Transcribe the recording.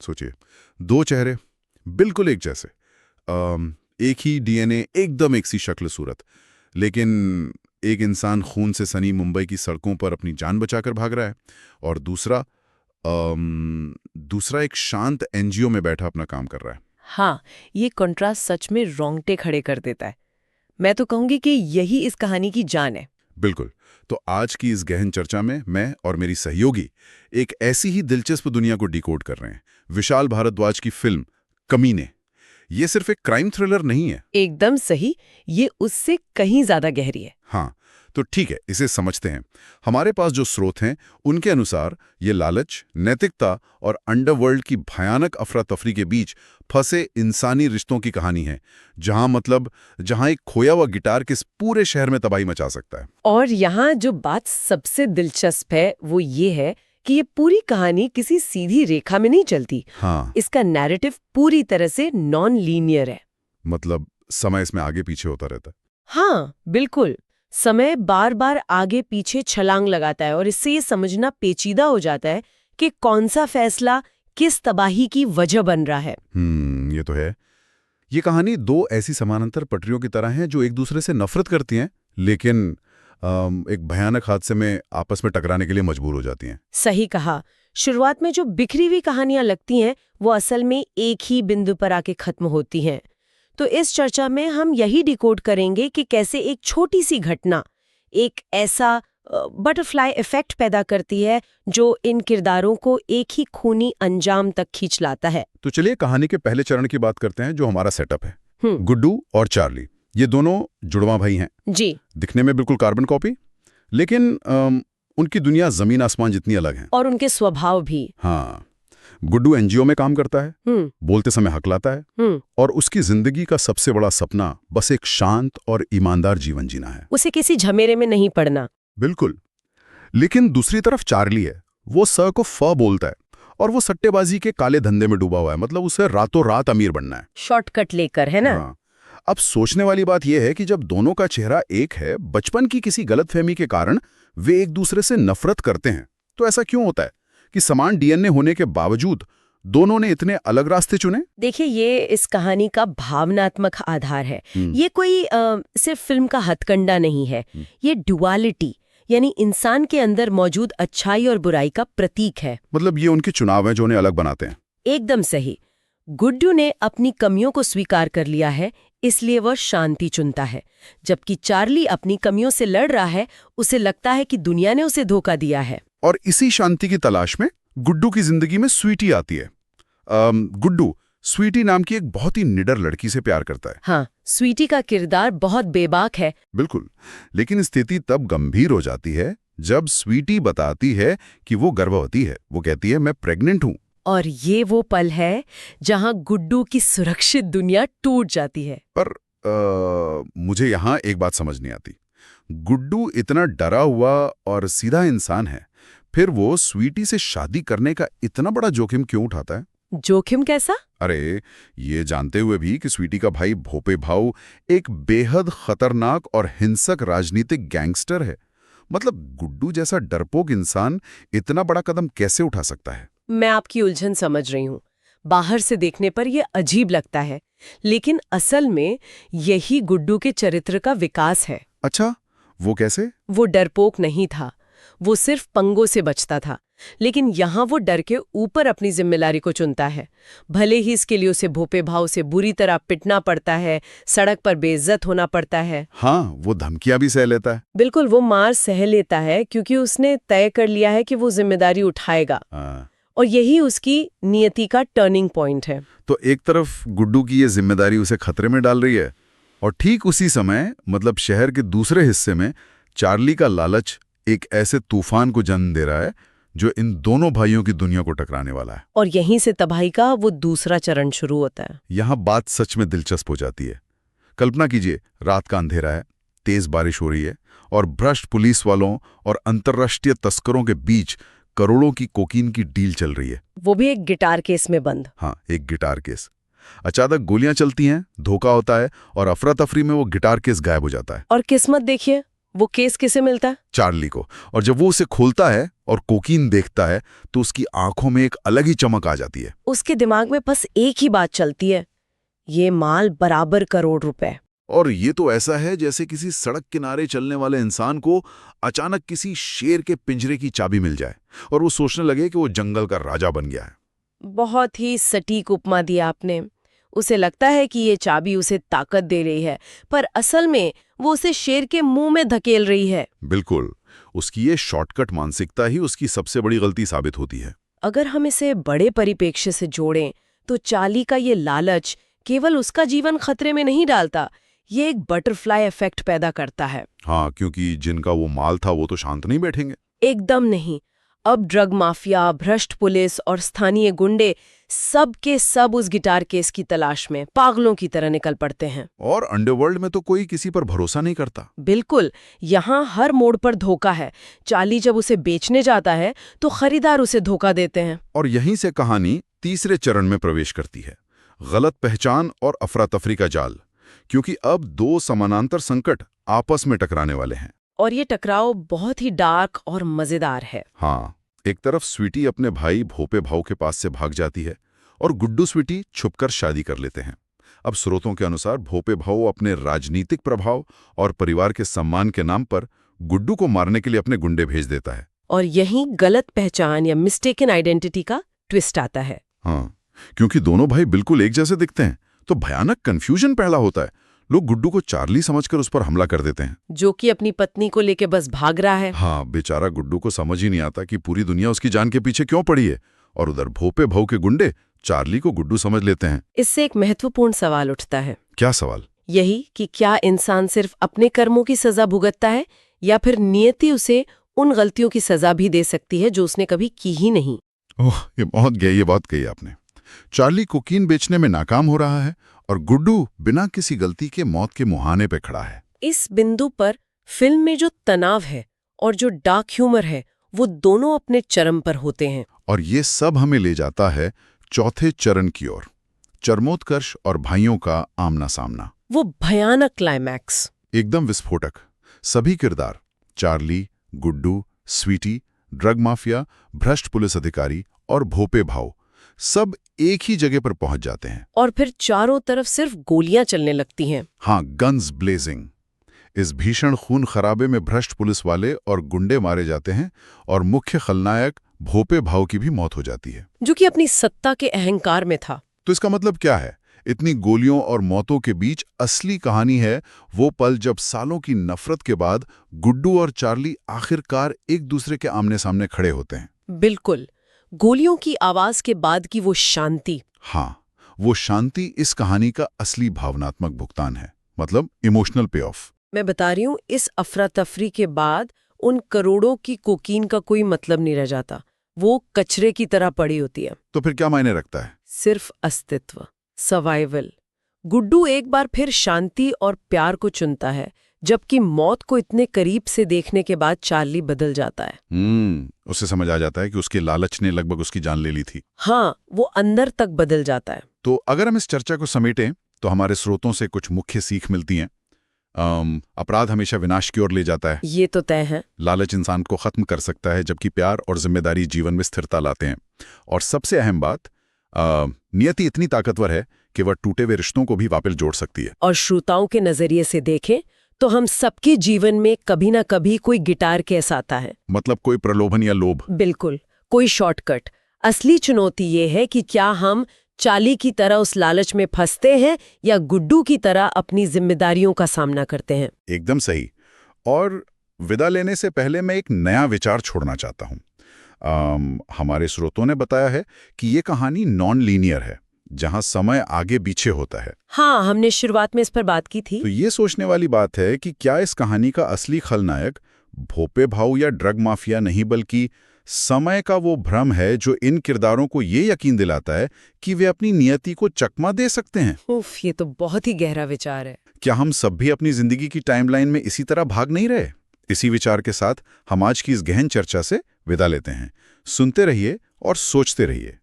सोचिए, दो चेहरे बिल्कुल एक जैसे, एक ही डीएनए, एकदम एक सी शक्ल सूरत, लेकिन एक इंसान खून से सनी मुंबई की सड़कों पर अपनी जान बचाकर भाग रहा है और दूसरा एक शांत एनजीओ में बैठा अपना काम कर रहा है। हाँ, ये कंट्रास्ट सच में रोंगटे खड़े कर देता है। मैं तो कहूंगी कि यही इस कहानी की जान है। बिल्कुल। तो आज की इस गहन चर्चा में मैं और मेरी सहयोगी एक ऐसी ही दिलचस्प दुनिया को डिकोड कर रहे हैं। विशाल भारद्वाज की फिल्म कमीने। ये सिर्फ एक क्राइम थ्रिलर नहीं है। एकदम सही, ये उससे कहीं ज्यादा गहरी है। हाँ, तो ठीक है, इसे समझते हैं। हमारे पास जो स्रोत हैं उनके अनुसार ये लालच, नैतिकता और अंडरवर्ल्ड की भयानक अफरा तफरी के बीच फंसे इंसानी रिश्तों की कहानी है, जहां एक खोया हुआ गिटार किस पूरे शहर में तबाही मचा सकता है। और यहाँ जो बात सबसे दिलचस्प है वो ये है कि ये पूरी कहानी किसी सीधी रेखा में नहीं चलती। हाँ, इसका नैरेटिव पूरी तरह से नॉन लीनियर है। मतलब समय इसमें आगे पीछे होता रहता है। हाँ, बिल्कुल। समय बार बार आगे पीछे छलांग लगाता है और इससे ये समझना पेचीदा हो जाता है कि कौन सा फैसला किस तबाही की वजह बन रहा है। ये तो है। ये कहानी दो ऐसी समानांतर पटरियों की तरह है जो एक दूसरे से नफरत करती हैं, लेकिन एक भयानक हादसे में आपस में टकराने के लिए मजबूर हो जाती हैं। सही कहा। शुरुआत में जो बिखरी हुई कहानियां लगती हैं वो असल में एक ही बिंदु पर आके खत्म होती हैं। तो इस चर्चा में हम यही डिकोड करेंगे कि कैसे एक छोटी सी घटना एक ऐसा बटरफ्लाई इफेक्ट पैदा करती है जो इन किरदारों को एक ही खूनी अंजाम तक खींच लाता है। तो चलिए कहानी के पहले चरण की बात करते हैं, जो हमारा सेटअप है। हम्म। गुड्डू और चार्ली, ये दोनों जुड़वा भाई हैं। जी। दिखने में बिल्कुल कार्बन कॉपी, लेकिन उनकी दुनिया जमीन आसमान जितनी अलग है। और उनके स्वभाव भी। हाँ, गुड्डू एनजीओ में काम करता है, बोलते समय हकलाता है, और उसकी जिंदगी का सबसे बड़ा सपना बस एक शांत और ईमानदार जीवन जीना है। उसे किसी झमेरे में नहीं पड़ना। बिल्कुल। लेकिन दूसरी तरफ चार्ली है, वो स को फ बोलता है और वो सट्टेबाजी के काले धंधे में डूबा हुआ है। मतलब उसे रातों रात अमीर बनना है, शॉर्टकट लेकर, है ना? हाँ। अब सोचने वाली बात यह है कि जब दोनों का चेहरा एक है, बचपन की किसी गलतफहमी के कारण वे एक दूसरे से नफरत करते हैं, तो ऐसा क्यों होता है कि समान डीएनए होने के बावजूद दोनों ने इतने अलग रास्ते चुने? देखिए, ये इस कहानी का भावनात्मक आधार है। ये कोई सिर्फ फिल्म का हथकंडा नहीं है। ये डुअलिटी यानी इंसान के अंदर मौजूद अच्छाई और बुराई का प्रतीक है। मतलब ये उनके चुनाव हैं जो उन्हें अलग बनाते हैं। एकदम सही। गुड्डू ने अपनी कमियों को स्वीकार कर लिया है, इसलिए वह शांति चुनता है, जबकि चार्ली अपनी कमियों से लड़ रहा है। उसे लगता है कि दुनिया ने उसे धोखा दिया है। और इसी शांति की तलाश में गुड्डू की जिंदगी में स्वीटी आती है। गुड्डू स्वीटी नाम की एक बहुत ही निडर लड़की से प्यार करता है। हाँ, स्वीटी का किरदार बहुत बेबाक है। बिल्कुल। लेकिन स्थिति तब गंभीर हो जाती है जब स्वीटी बताती है कि वो गर्भवती है। वो कहती है, मैं प्रेग्नेंट हूं। और ये वो पल है जहां गुड्डू की सुरक्षित दुनिया टूट जाती है। पर मुझे यहां एक बात समझ नहीं आती। गुड्डू इतना डरा हुआ और सीधा इंसान है, फिर वो स्वीटी से शादी करने का इतना बड़ा जोखिम क्यों उठाता है? जोखिम कैसा? अरे, ये जानते हुए भी कि स्वीटी का भाई भोपे भाऊ एक बेहद खतरनाक और हिंसक राजनीतिक गैंगस्टर है। मतलब गुड्डू जैसा डरपोक इंसान इतना बड़ा कदम कैसे उठा सकता है? मैं आपकी उलझन समझ रही हूँ। बाहर से देखने पर यह अजीब लगता है, लेकिन असल में यही गुड्डू के चरित्र का विकास है। अच्छा, वो कैसे? वो डरपोक नहीं था, वो सिर्फ पंगों से बचता था। लेकिन यहाँ वो डर के ऊपर अपनी जिम्मेदारी को चुनता है। भले ही इसके लिए उसे भोपे भाव से बुरी तरह पिटना पड़ता है, सड़क पर बेइज्जत होना पड़ता है। हाँ, वो धमकियां भी सह लेता है। बिल्कुल, वो मार सह लेता है क्योंकि उसने तय कर लिया है कि वो जिम्मेदारी उठाएगा। और यही उसकी नियति का टर्निंग पॉइंट है। तो एक तरफ गुड्डू की ये जिम्मेदारी उसे खतरे में डाल रही है, और ठीक उसी समय मतलब शहर के दूसरे हिस्से में चार्ली का लालच एक ऐसे तूफान को जन्म दे रहा है जो इन दोनों भाइयों की दुनिया को टकराने वाला है। और यहीं से तबाही का वो दूसरा चरण शुरू होता है। यहाँ बात सच में दिलचस्प हो जाती है। कल्पना कीजिए, रात का अंधेरा है, तेज बारिश हो रही है, और भ्रष्ट पुलिस वालों और अंतर्राष्ट्रीय तस्करों के बीच करोड़ों की कोकीन की डील चल रही है। वो भी एक गिटार केस में बंद। हाँ, एक गिटार केस। अचानक गोलियां चलती हैं, धोखा होता है, और अफरा तफरी में वो गिटार केस गायब हो जाता है। और किस्मत देखिए, वो केस किसे मिलता है? चार्ली को। और जब वो उसे खोलता है और कोकीन देखता है तो उसकी आंखों में एक अलग ही चमक आ जाती है। उसके दिमाग में बस एक ही बात चलती है, ये माल बराबर करोड़ रुपए। और ये तो ऐसा है जैसे किसी सड़क किनारे चलने वाले इंसान को अचानक किसी शेर के पिंजरे की चाबी मिल जाए और वो सोचने लगे कि वो जंगल का राजा बन गया है। बहुत ही सटीक उपमा दी आपने। उसे लगता है कि ये चाबी उसे ताकत दे रही है, पर असल में वो उसे शेर के मुंह में धकेल रही है। बिल्कुल, उसकी ये शॉर्टकट मानसिकता ही उसकी सबसे बड़ी गलती साबित होती है। अगर हम इसे बड़े परिप्रेक्ष्य से जोड़ें तो चार्ली का ये लालच केवल उसका जीवन खतरे में नहीं डालता, ये एक बटरफ्लाई इफेक्ट पैदा करता है। हाँ, क्योंकि जिनका वो माल था वो तो शांत नहीं बैठेंगे। एकदम नहीं। अब ड्रग माफिया, भ्रष्ट पुलिस और स्थानीय गुंडे सब के सब उस गिटार केस की तलाश में पागलों की तरह निकल पड़ते हैं। और अंडरवर्ल्ड में तो कोई किसी पर भरोसा नहीं करता। बिल्कुल, यहाँ हर मोड़ पर धोखा है। चार्ली जब उसे बेचने जाता है तो खरीदार उसे धोखा देते हैं। और यहीं से कहानी तीसरे चरण में प्रवेश करती है, गलत पहचान और अफरा तफरी का जाल। क्योंकि अब दो समानांतर संकट आपस में टकराने वाले हैं। और ये टकराव बहुत ही डार्क और मजेदार है। हाँ, एक तरफ स्वीटी अपने भाई भोपे भाऊ के पास से भाग जाती है और गुड्डू स्वीटी छुपकर शादी कर लेते हैं। अब स्रोतों के अनुसार भोपे भाऊ अपने राजनीतिक प्रभाव और परिवार के सम्मान के नाम पर गुड्डू को मारने के लिए अपने गुंडे भेज देता है। और यहीं गलत पहचान या मिस्टेकन आइडेंटिटी का ट्विस्ट आता है। हाँ, क्योंकि दोनों भाई बिल्कुल एक जैसे दिखते हैं तो भयानक कंफ्यूजन पैदा होता है। लोग गुड्डू को चार्ली समझकर उस पर हमला कर देते हैं, जो कि अपनी पत्नी को लेके बस भाग रहा है। हाँ, बेचारा गुड्डू को समझ ही नहीं आता कि पूरी दुनिया उसकी जान के पीछे क्यों पड़ी है। और उधर भोपे भाऊ के गुंडे चार्ली को गुड्डू समझ लेते हैं। इससे एक महत्वपूर्ण सवाल उठता है। क्या सवाल? यही कि क्या इंसान सिर्फ अपने कर्मों की सजा भुगतता है या फिर नियति उसे उन गलतियों की सजा भी दे सकती है जो उसने कभी की ही नहीं। ओह, ये बात कही आपने। चार्ली कोकीन बेचने में नाकाम हो रहा है और गुड्डू बिना किसी गलती के मौत के मुहाने पे खड़ा है। इस बिंदु पर फिल्म में जो तनाव है और जो डार्क ह्यूमर है वो दोनों अपने चरम पर होते हैं। और ये सब हमें ले जाता है चौथे चरण की ओर, चरमोत्कर्ष और भाइयों का आमना सामना। वो भयानक क्लाइमैक्स, एकदम विस्फोटक। सभी किरदार, Charlie, Guddu, Sweety, drug mafia, भ्रष्ट पुलिस अधिकारी और भोपे भाऊ सब एक ही जगह पर पहुंच जाते हैं। और फिर चारों तरफ सिर्फ गोलियां चलने लगती हैं। हाँ, गन्स ब्लेजिंग। इस भीषण खून खराबे में भ्रष्ट पुलिस वाले और गुंडे मारे जाते हैं और मुख्य खलनायक भोपे भाऊ की भी मौत हो जाती है, जो कि अपनी सत्ता के अहंकार में था। तो इसका मतलब क्या है? इतनी गोलियों और मौतों के बीच असली कहानी है वो पल जब सालों की नफरत के बाद गुड्डू और चार्ली आखिरकार एक दूसरे के आमने सामने खड़े होते हैं। बिल्कुल, गोलियों की आवाज के बाद की वो शांति। हाँ, वो शांति इस कहानी का असली भावनात्मक भुगतान है, मतलब इमोशनल पे ऑफ। मैं बता रही हूँ, इस अफरा तफरी के बाद उन करोड़ों की कोकीन का कोई मतलब नहीं रह जाता। वो कचरे की तरह पड़ी होती है। तो फिर क्या मायने रखता है? सिर्फ अस्तित्व, सर्वाइवल। गुड्डू एक बार फिर शांति और प्यार को चुनता है, जबकि मौत को इतने करीब से देखने के बाद चार्ली बदल जाता है। उसे समझ आ जाता है कि उसके लालच ने लगभग उसकी जान ले ली थी। हाँ, वो अंदर तक बदल जाता है। तो अगर हम इस चर्चा को समेटें तो हमारे स्रोतों से कुछ मुख्य सीख मिलती हैं। अपराध हमेशा विनाश की ओर ले जाता है। ये तो तय है। लालच इंसान को खत्म कर सकता है, जबकि प्यार और जिम्मेदारी जीवन में स्थिरता लाते हैं। और सबसे अहम बात, नियति इतनी ताकतवर है कि वह टूटे हुए रिश्तों को भी वापस जोड़ सकती है। और श्रोताओं के नजरिए से देखें तो हम सबके जीवन में कभी ना कभी कोई गिटार केस आता है। मतलब कोई प्रलोभन या लोभ। बिल्कुल, कोई शॉर्टकट। असली चुनौती ये है कि क्या हम चार्ली की तरह उस लालच में फंसते हैं या गुड्डू की तरह अपनी जिम्मेदारियों का सामना करते हैं। एकदम सही। और विदा लेने से पहले मैं एक नया विचार छोड़ना चाहता हूँ। हमारे स्रोतों ने बताया है कि ये कहानी नॉन लीनियर है, जहां समय आगे पीछे होता है। हाँ, हमने शुरुआत में इस पर बात की थी। तो ये सोचने वाली बात है कि क्या इस कहानी का असली खलनायक भोपे भाऊ या ड्रग माफिया नहीं, बल्कि समय का वो भ्रम है जो इन किरदारों को ये यकीन दिलाता है कि वे अपनी नियति को चकमा दे सकते हैं। उफ, ये तो बहुत ही गहरा विचार है। क्या हम सब भी अपनी जिंदगी की टाइमलाइन में इसी तरह भाग नहीं रहे? इसी विचार के साथ हम आज की इस गहन चर्चा से विदा लेते हैं। सुनते रहिए और सोचते रहिए।